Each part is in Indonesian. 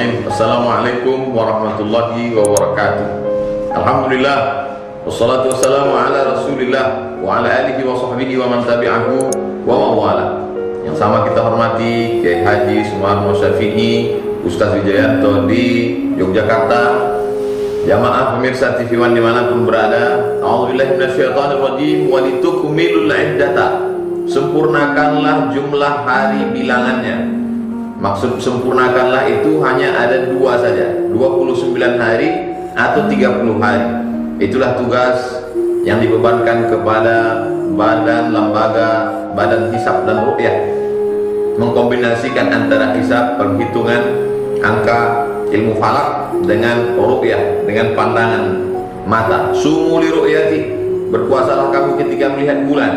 Bismillahirrahmanirrahim. Assalamualaikum warahmatullahi wabarakatuh. Alhamdulillah, wassalatu wassalamu ala rasulillah wa ala alihi wa sahbihi wa man tabi'ahu wa mawala. Yang sama kita hormati Kiai Haji Sumarmo Syafi'i Ustaz Wijayanto di Yogyakarta, jamaah pemirsa TV One dimanapun berada. A'udzubillahi minasyaitonirrajim. Walitukmilul iddata, sempurnakanlah jumlah hari bilangannya. Maksud sempurnakanlah itu hanya ada dua saja, 29 hari atau 30 hari. Itulah tugas yang dibebankan kepada badan lembaga, badan hisab dan ruqyah, mengkombinasikan antara hisab, perhitungan angka, ilmu falak dengan ruqyah, dengan pandangan mata. Sumu li ru'yati, berpuasalah kamu ketika melihat bulan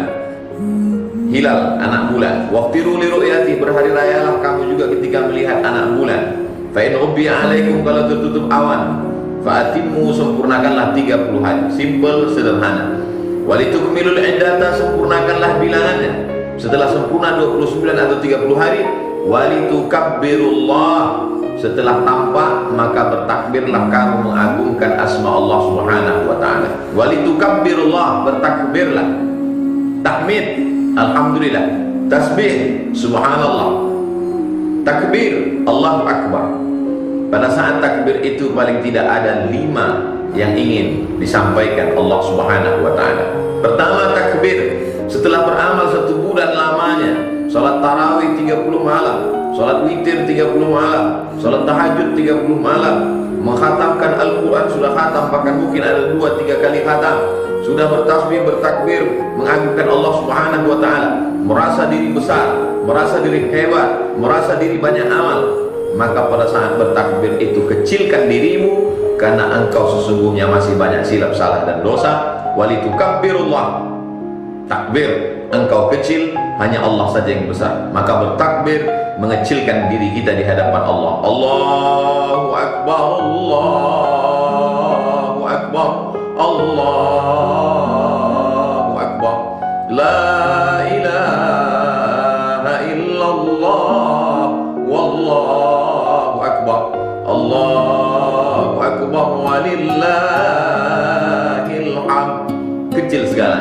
hilal, anak bulan. Waqtiru li ru'yati, berhari rayalah kamu juga ketika melihat anak bulan. Fa in ghubbiya alaikum, kalau tertutup awan, fa atimmu, sempurnakanlah 30 hari. Simple, sederhana. Walitukmilul iddata, sempurnakanlah bilangannya. Setelah sempurna 29 atau 30 hari, walitukabbirullah, setelah tampak maka bertakbirlah kamu mengagungkan asma Allah Subhanahu wa taala. Walitukabbirullah, bertakbirlah. Tahmid, alhamdulillah. Tasbih, subhanallah. Takbir, Allahu akbar. Pada saat takbir itu paling tidak ada 5 yang ingin disampaikan Allah Subhanahu wa taala. Pertama, takbir setelah beramal 1 bulan lamanya, salat tarawih 30 malam, salat witir 30 malam, salat tahajud 30 malam, mengkhatamkan Al-Quran sudah khatam, bahkan mungkin ada 2-3 kali khatam, sudah bertasbih, bertakbir, mengagungkan Allah Subhanahu wa taala, merasa diri besar, merasa diri hebat, merasa diri banyak amal, maka pada saat bertakbir itu kecilkan dirimu, karena engkau sesungguhnya masih banyak silap, salah dan dosa. Walitukabbirullah, takbir, engkau kecil, hanya Allah saja yang besar, maka bertakbir mengecilkan diri kita di hadapan Allah. Allahu akbar, Allahu akbar, Allahu akbar, la ilaha illallah, wallahu akbar, Allahu akbar, walillahil hamd. Kecil segala.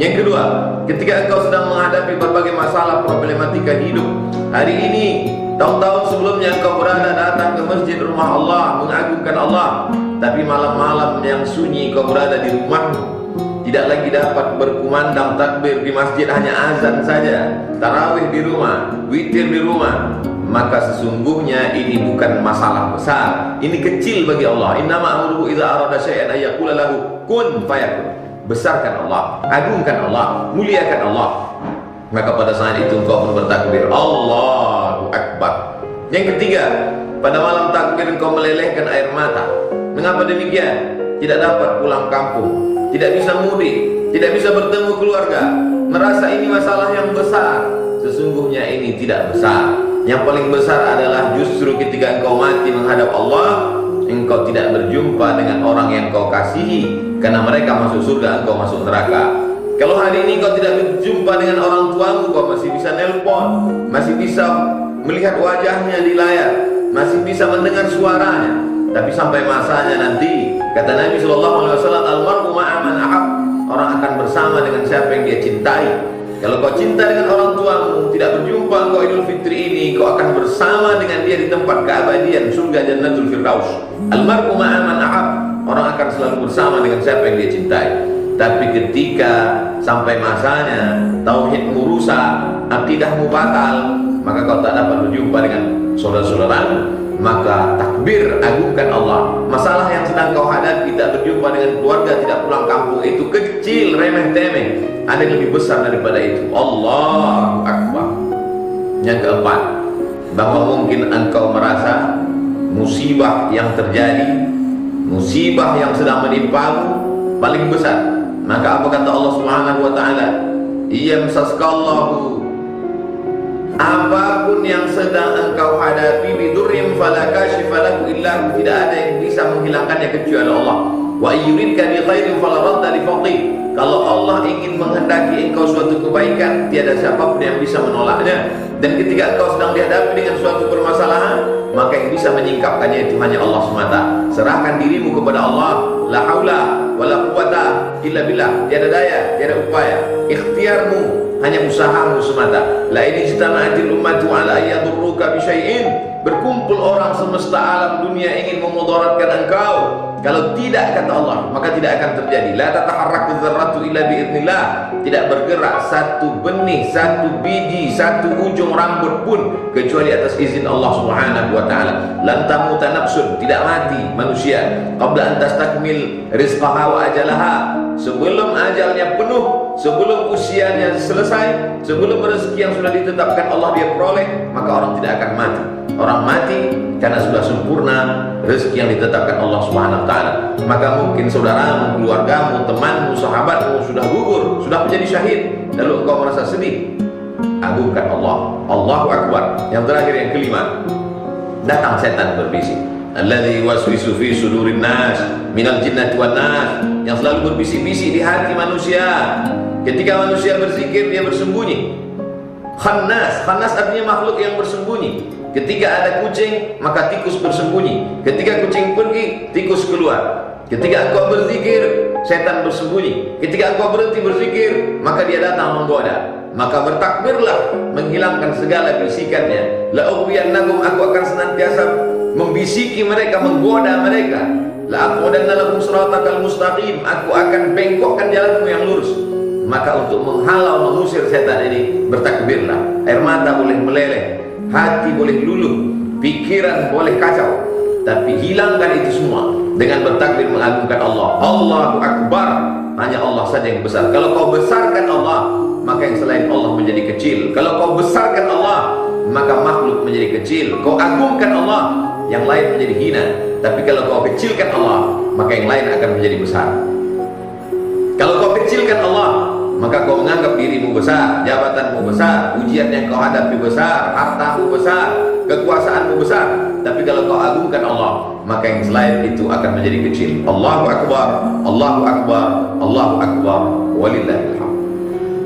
Yang kedua, ketika engkau sedang menghadapi berbagai masalah, problematika hidup, hari ini, tahun-tahun sebelumnya engkau berada datang ke masjid rumah Allah, mengagungkan Allah, tapi malam-malam yang sunyi kau berada di rumahmu, tidak lagi dapat berkumandang takbir di masjid, hanya azan saja, tarawih di rumah, witir di rumah, maka sesungguhnya ini bukan masalah besar, ini kecil bagi Allah. Innama amruhu idza arada syai'an ay yaqula lahu kun fayakun. Besarkan Allah, agungkan Allah, muliakan Allah, maka pada saat itu engkau pun bertakbir Allahu akbar. Yang ketiga, pada malam takbir engkau melelehkan air mata. Mengapa demikian? Tidak dapat pulang kampung, tidak bisa mudik, tidak bisa bertemu keluarga, merasa ini masalah yang besar. Sesungguhnya ini tidak besar. Yang paling besar adalah justru ketika engkau mati menghadap Allah, engkau tidak berjumpa dengan orang yang kau kasihi, karena mereka masuk surga, engkau masuk neraka. Kalau hari ini kau tidak berjumpa dengan orang tuamu, kau masih bisa nelpon, masih bisa melihat wajahnya di layar, masih bisa mendengar suaranya. Tapi sampai masanya nanti, kata Nabi SAW, almar'u ma'a man ahab, orang akan bersama dengan siapa yang dia cintai. Kalau kau cinta dengan orang tuamu, tidak berjumpa engkau Idul Fitri ini, kau akan bersama dengan dia di tempat keabadian, surga Jannatul Firdaus. Almar'u ma'a man ahab, orang akan selalu bersama dengan siapa yang dia cintai. Tapi ketika sampai masanya tauhidmu rusak, akidahmu batal, maka kau tak dapat berjumpa dengan saudara-saudaramu, maka takbir, agungkan Allah. Masalah yang sedang kau hadapi, tidak berjumpa dengan keluarga, tidak pulang kampung, itu kecil, remeh-temeh. Ada yang lebih besar daripada itu. Allahu akbar. Yang keempat, bahwa mungkin engkau merasa musibah yang terjadi, musibah yang sedang menimpamu paling besar. Maka apa kata Allah Subhanahu wa taala? Iyamsaskallahu, apapun yang sedang engkau hadapi, bidurrim fala kashifa lahu illa, tidak ada yang bisa menghilangkannya kecuali Allah. Wa yuridka bi khairin fala radda li fadli, kalau Allah ingin menghendaki engkau suatu kebaikan, tiada siapapun yang bisa menolaknya. Dan ketika engkau sedang dihadapi dengan suatu permasalahan, maka yang bisa menyingkapkannya itu hanya Allah semata. Serahkan dirimu kepada Allah. La haula wala quwata illa billah. Tiada daya, tiada upaya. Ikhtiarmu hanya usahamu semata. La in ijtama'atil ummatu ala yadurruka bi syai'in. Berkumpul orang semesta alam dunia ingin memudaratkan engkau, kalau tidak, kata Allah, maka tidak akan terjadi. La tataharraku dzarratu illa biidznillah. Tidak bergerak satu benih, satu biji, satu ujung rambut pun kecuali atas izin Allah Subhanahu wa taala. Lan tamuta nafsun, tidak mati manusia qabla an tastakmil rizqaha wa ajalaha. Sebelum ajalnya penuh, sebelum usianya selesai, sebelum rezeki yang sudah ditetapkan Allah dia peroleh, maka orang tidak akan mati. Orang mati karena sudah sempurna rezeki yang ditetapkan Allah Subhanahu wa taala. Maka mungkin saudaramu, keluargamu, temanmu, sahabatmu sudah gugur, sudah menjadi syahid, lalu engkau merasa sedih. Agungkan Allah. Allahu Akbar. Yang terakhir, yang kelima, datang setan berbisik. Alladzi waswisu fi sudurin nas minal jinnati wan nas, yang selalu berbisik-bisik di hati manusia. Ketika manusia berzikir, dia bersembunyi. Khannas, khannas artinya makhluk yang bersembunyi. Ketika ada kucing, maka tikus bersembunyi. Ketika kucing pergi, tikus keluar. Ketika engkau berzikir, setan bersembunyi. Ketika engkau berhenti berzikir, maka dia datang menggoda. Maka bertakbirlah, menghilangkan segala bisikannya. La ughwiyannahum, aku akan senantiasa membisiki mereka, menggoda mereka. La aqudanna lahum siratakal mustaqim, aku akan bengkokkan jalanmu yang lurus. Maka untuk menghalau, mengusir setan ini, bertakbirlah. Air mata boleh meleleh, hati boleh luluh, pikiran boleh kacau, tapi hilangkan itu semua dengan bertakbir mengagungkan Allah. Allahu Akbar. Hanya Allah saja yang besar. Kalau kau besarkan Allah, maka yang selain Allah menjadi kecil. Kalau kau besarkan Allah, maka makhluk menjadi kecil. Kau agungkan Allah, yang lain menjadi hina. Tapi kalau kau kecilkan Allah, maka yang lain akan menjadi besar. Kalau kau kecilkan Allah, maka kau menganggap dirimu besar, jabatanmu besar, ujian yang kau hadapi besar, hartamu besar, kekuasaanmu besar. Tapi kalau kau agungkan Allah, maka yang selain itu akan menjadi kecil. Allahu Akbar, Allahu Akbar, Allahu Akbar, walillahil hamd.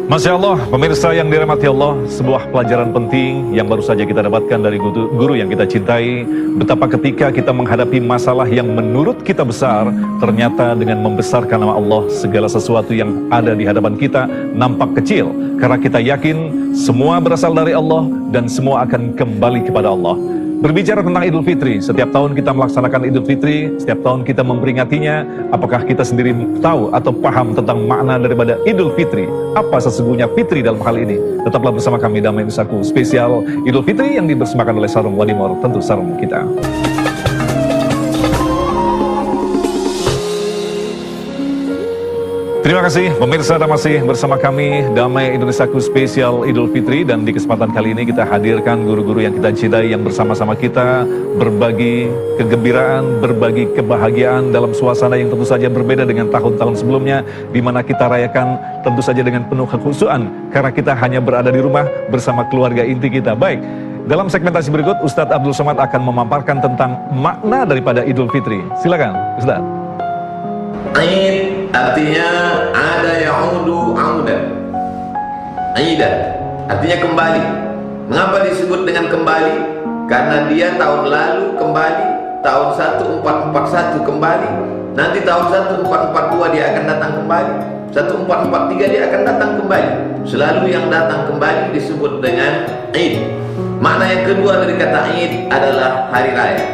Masya Allah, pemirsa yang dirahmati Allah, sebuah pelajaran penting yang baru saja kita dapatkan dari guru yang kita cintai. Betapa ketika kita menghadapi masalah yang menurut kita besar, ternyata dengan membesarkan nama Allah, segala sesuatu yang ada di hadapan kita nampak kecil. Karena kita yakin semua berasal dari Allah dan semua akan kembali kepada Allah. Berbicara tentang Idul Fitri, setiap tahun kita melaksanakan Idul Fitri, setiap tahun kita memperingatinya. Apakah kita sendiri tahu atau paham tentang makna daripada Idul Fitri? Apa sesungguhnya Fitri dalam hal ini? Tetaplah bersama kami Damai Nusaku spesial Idul Fitri yang dipersembahkan oleh Sarung Wadimor, tentu sarung kita. Terima kasih pemirsa, dan masih bersama kami Damai Indonesiaku spesial Idul Fitri. Dan di kesempatan kali ini kita hadirkan guru-guru yang kita cintai yang bersama-sama kita berbagi kegembiraan, berbagi kebahagiaan dalam suasana yang tentu saja berbeda dengan tahun-tahun sebelumnya, di mana kita rayakan tentu saja dengan penuh kekhusyuan karena kita hanya berada di rumah bersama keluarga inti kita. Baik, dalam segmentasi berikut Ustadz Abdul Somad akan memaparkan tentang makna daripada Idul Fitri. Silakan Ustadz. Aid artinya ada ya'udu audan. Aidan artinya kembali. Mengapa disebut dengan kembali? Karena dia tahun lalu kembali, tahun 1441 kembali, nanti tahun 1442 dia akan datang kembali, 1443 dia akan datang kembali. Selalu yang datang kembali disebut dengan Aid. Makna yang kedua dari kata Aid adalah hari raya.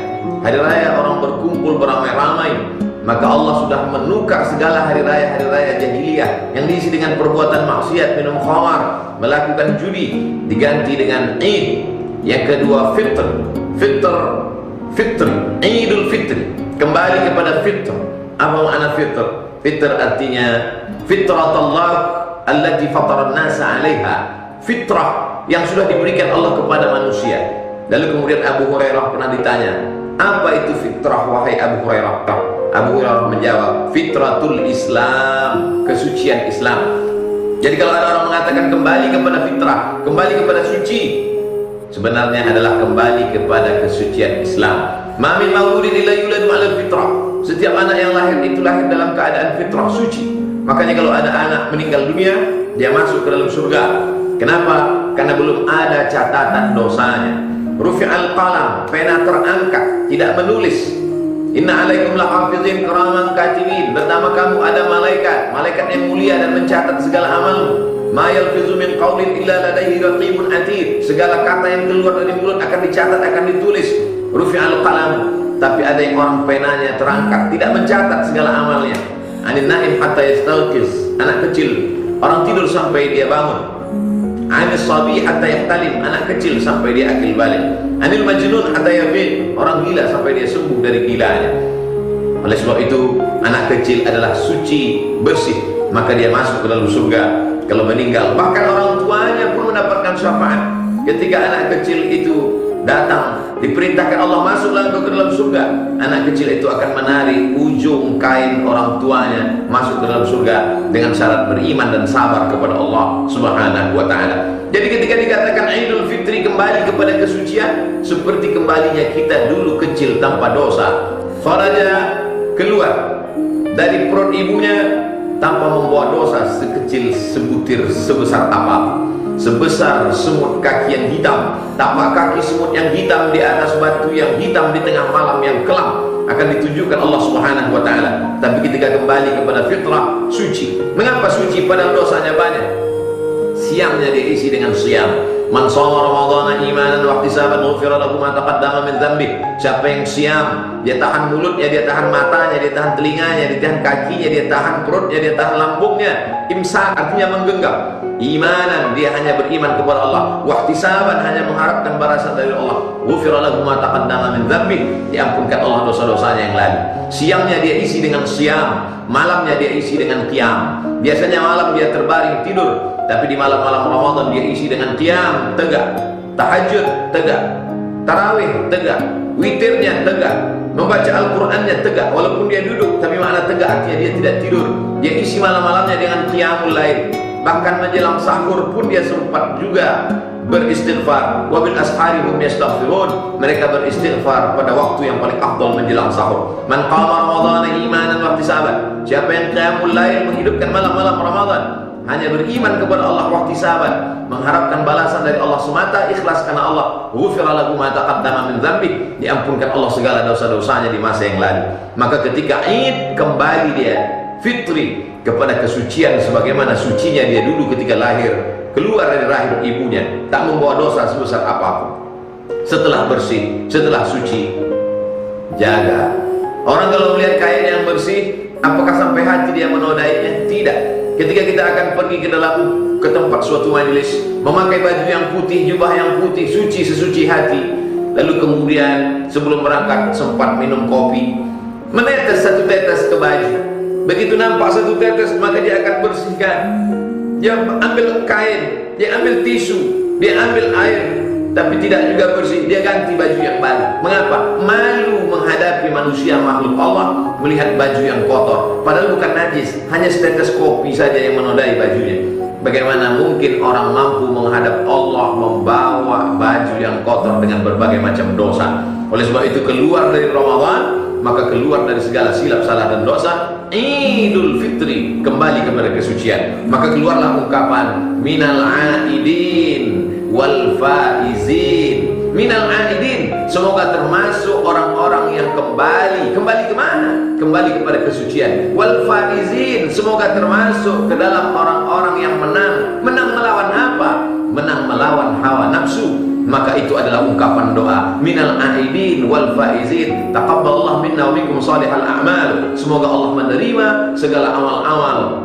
Hari raya orang berkumpul beramai-ramai. Maka Allah sudah menukar segala hari raya jahiliyah yang diisi dengan perbuatan maksiat, minum khamar, melakukan judi, diganti dengan Eid. Yang kedua Fitr, Idul Fitri, kembali kepada Fitr. Apa makna Fitr? Fitr artinya fitratullah allati fataran nasa 'alaiha. Fitrah yang sudah diberikan Allah kepada manusia. Lalu kemudian Abu Hurairah pernah ditanya, apa itu fitrah wahai Abu Hurairah? Abu Hurairah menjawab, fitratul Islam, kesucian Islam. Jadi kalau ada orang mengatakan kembali kepada fitrah, kembali kepada suci, sebenarnya adalah kembali kepada kesucian Islam. Ma min mauludin illa yuladu 'alal fitrah. Setiap anak yang lahir itu lahir dalam keadaan fitrah, suci. Makanya kalau ada anak meninggal dunia, dia masuk ke dalam surga. Kenapa? Karena belum ada catatan dosanya. Rufi'al qalam, pena terangkat, tidak menulis. Inna alaikum lahafizin kiraman katibin, bernama kamu ada malaikat, malaikat yang mulia dan mencatat segala amalmu. Ma yalfizu min qaulin illa ladaihi raqibun atid, segala kata yang keluar dari mulut akan dicatat, akan ditulis. Rufi'al qalam, tapi ada yang orang penanya terangkat, tidak mencatat segala amalnya. Anin naim hatta yastalqiz, anak kecil, orang tidur sampai dia bangun. Anis sabi hatta yahtalim, anak kecil sampai dia akil balik. Anil majnun hatta yafiq, orang gila sampai dia sembuh dari gilanya. Oleh sebab itu, anak kecil adalah suci, bersih, maka dia masuk ke dalam surga kalau meninggal. Bahkan orang tuanya pun mendapatkan syafaat. Ketika anak kecil itu datang, diperintahkan Allah masuklah ke dalam surga, anak kecil itu akan menarik ujung kain orang tuanya masuk ke dalam surga dengan syarat beriman dan sabar kepada Allah Subhanahu wa ta'ala. Jadi ketika dikatakan Idul Fitri kembali kepada kesucian, seperti kembalinya kita dulu kecil tanpa dosa. Faraja keluar dari perut ibunya tanpa membawa dosa sekecil sebutir sebesar apapun. Sebesar semut kaki yang hitam, tapak kaki semut yang hitam di atas batu yang hitam di tengah malam yang kelam, akan ditunjukkan Allah Subhanahu wa ta'ala. Tapi ketika kembali kepada fitrah, suci. Mengapa suci? Padahal dosanya banyak. Siamnya dia isi dengan siam. Man shoma ramadhana imanan wa ihtisaban ghufira lahu ma taqaddama min dhanbi. Siapa yang siam, dia tahan mulutnya, dia tahan matanya, dia tahan telinganya, dia tahan kakinya, dia tahan perutnya, dia tahan lambungnya. Imsak artinya menggenggam. Imanan, dia hanya beriman kepada Allah. Wa ihtisaban, hanya mengharapkan balasan dari Allah. Ghufira lahu ma taqaddama min dhanbi, diampunkan Allah dosa-dosanya yang lalu. Siangnya dia isi dengan siam, malamnya dia isi dengan qiyam. Biasanya malam dia terbaring tidur, tapi di malam-malam Ramadan dia isi dengan qiyam, tegak, tahajud, tegak, tarawih, tegak, witirnya tegak, membaca Al-Qur'annya tegak. Walaupun dia duduk, tapi makna tegak artinya dia tidak tidur. Dia isi malam-malamnya dengan qiyamul lail. Bahkan menjelang sahur pun dia sempat juga beristighfar. Wa bil ashari hum yastaghfirun, mereka beristighfar pada waktu yang paling afdal menjelang sahur. Man qama ramadhana imanan wa ihtisaban, siapa yang qiyamul lail menghidupkan malam-malam Ramadan hanya beriman kepada Allah wa ihtisaban, mengharapkan balasan dari Allah semata, ikhlas karena Allah, ghufira lahu ma taqaddama min dzambi, diampunkan Allah segala dosa-dosanya di masa yang lalu. Maka ketika Id kembali dia fitri kepada kesucian sebagaimana sucinya dia dulu ketika lahir, keluar dari rahim ibunya, tak membawa dosa sebesar apapun. Setelah bersih, setelah suci, jaga. Orang kalau melihat kain yang bersih, apakah sampai hati dia menodainya? Tidak. Ketika kita akan pergi ke tempat suatu majelis, memakai baju yang putih, jubah yang putih, suci sesuci hati, lalu kemudian sebelum berangkat sempat minum kopi, menetes satu tetes ke baju. Begitu nampak satu tetes, maka dia akan bersihkan. Dia ambil kain, dia ambil tisu, dia ambil air, tapi tidak juga bersih, dia ganti baju yang baru. Mengapa? Malu menghadapi manusia makhluk Allah melihat baju yang kotor, padahal bukan najis, hanya setetes kopi saja yang menodai bajunya. Bagaimana mungkin orang mampu menghadap Allah membawa baju yang kotor dengan berbagai macam dosa? Oleh sebab itu keluar dari Ramadan, maka keluar dari segala silap salah dan dosa. Idul Fitri kembali kepada kesucian, maka keluarlah ungkapan minal aidin wal faizin. Minal aidin, semoga termasuk orang-orang yang kembali kemana? Kembali kepada kesucian. Wal faizin, semoga termasuk ke dalam orang-orang yang menang. Menang melawan apa? Menang melawan hawa nafsu. Maka itu adalah ungkapan doa minal aidin wal faizin, taqabbalallahu minna wa minkum salihal a'mal. Semoga Allah menerima segala amal-amal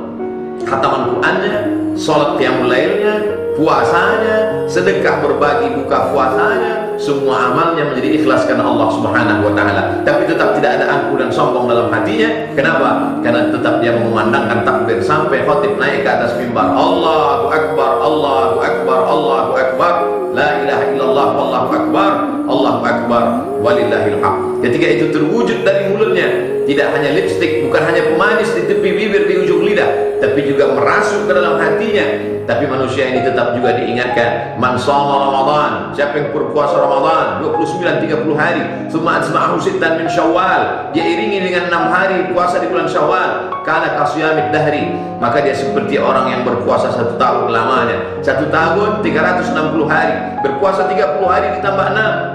khataman Qur'annya, salat qiyamul lailnya, puasanya, sedekah berbagi buka puasanya, semua amalnya menjadi ikhlas karena Allah Subhanahu wa ta'ala. Tapi tetap tidak ada angkuh dan sombong dalam hatinya. Kenapa? Karena tetap dia memandangkan takbir sampai khatib naik ke atas mimbar, Allahu Akbar, Allahu Akbar, Allahu Akbar, la ilaha illallah, Allahu Akbar, Allahu Akbar, walillahil haq. Ketika itu terwujud dari mulutnya, tidak hanya lipstik, bukan hanya pemanis di tepi bibir, di ujung lidah, tapi juga merasuk ke dalam hatinya. Tapi manusia ini tetap juga diingatkan, man shoma Ramadan, siapa yang berpuasa Ramadan 29-30 hari, tsumma atba'ahu sittan min Syawal, dia iringi dengan 6 hari puasa di bulan Syawal, kana kasiyamid dahri, maka dia seperti orang yang berpuasa 1 tahun lamanya. 1 tahun 360 hari, berpuasa 30 hari ditambah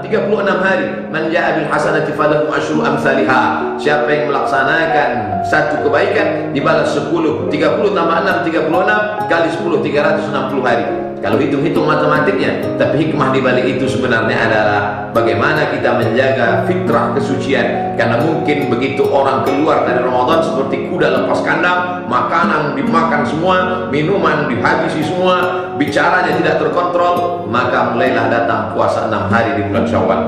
36 hari. Man ja'a bil hasanati falahu asyru amsalihha, siapa yang melaksanakan satu kebaikan dibalas 10. 30 tambah 6 36 kali 10 360 hari. Kalau hitung-hitung matematiknya, tapi hikmah di balik itu sebenarnya adalah bagaimana kita menjaga fitrah kesucian. Karena mungkin begitu orang keluar dari Ramadan seperti kuda lepas kandang, makanan dimakan semua, minuman dihabisi semua, bicaranya tidak terkontrol, maka mulailah datang puasa 6 hari di bulan Syawal.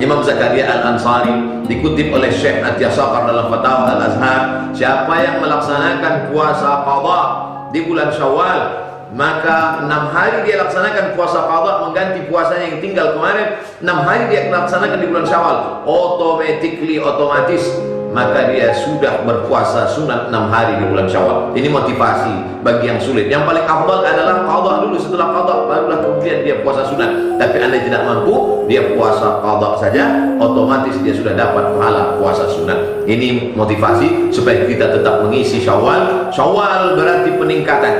Imam Zakaria Al-Ansari dikutip oleh Syekh Atiyah Saqar dalam Fatwa Al-Azhar, siapa yang melaksanakan puasa qadha di bulan Syawal, maka 6 hari dia laksanakan puasa qadha mengganti puasanya yang tinggal kemarin. 6 hari dia laksanakan di bulan Syawal, otomatis maka dia sudah berpuasa sunat 6 hari di bulan Syawal. Ini motivasi bagi yang sulit. Yang paling afdal adalah qadha dulu, setelah qadha barulah kemudian dia puasa sunat. Tapi anda tidak mampu, dia puasa qadha saja, otomatis dia sudah dapat pahala puasa sunat. Ini motivasi supaya kita tetap mengisi Syawal. Syawal berarti peningkatan.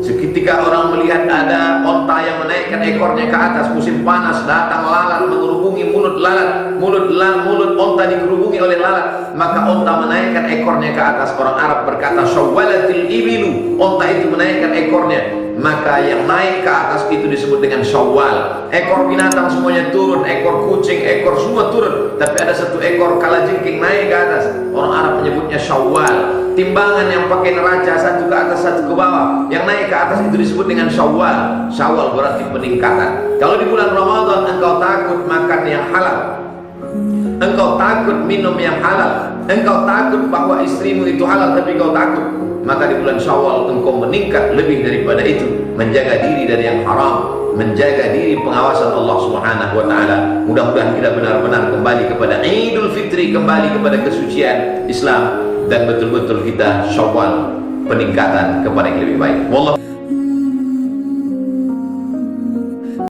Seketika orang melihat ada onta yang menaikkan ekornya ke atas, musim panas datang lalat mengerubungi mulut lalat, mulut onta dikerubungi oleh lalat, maka onta menaikkan ekornya ke atas. Orang Arab berkata syawwalatil ibilu, onta itu menaikkan ekornya, maka yang naik ke atas itu disebut dengan Syawal. Ekor binatang semuanya turun, ekor kucing, ekor semua turun, tapi ada satu ekor kalajengking naik ke atas. Orang Arab menyebutnya Syawal. Timbangan yang pakai neraca, satu ke atas satu ke bawah, yang naik ke atas itu disebut dengan Syawal. Syawal berarti peningkatan. Kalau di bulan Ramadan engkau takut makan yang halal, engkau takut minum yang halal, engkau takut bahwa istrimu itu halal tapi engkau takut, maka di bulan Syawal engkau meningkat lebih daripada itu, menjaga diri dari yang haram, menjaga diri pengawasan Allah Subhanahu wa taala. Mudah-mudahan kita benar-benar kembali kepada Idul Fitri, kembali kepada kesucian Islam, dan betul-betul kita Syawal peningkatan kepada yang lebih baik. Wallah.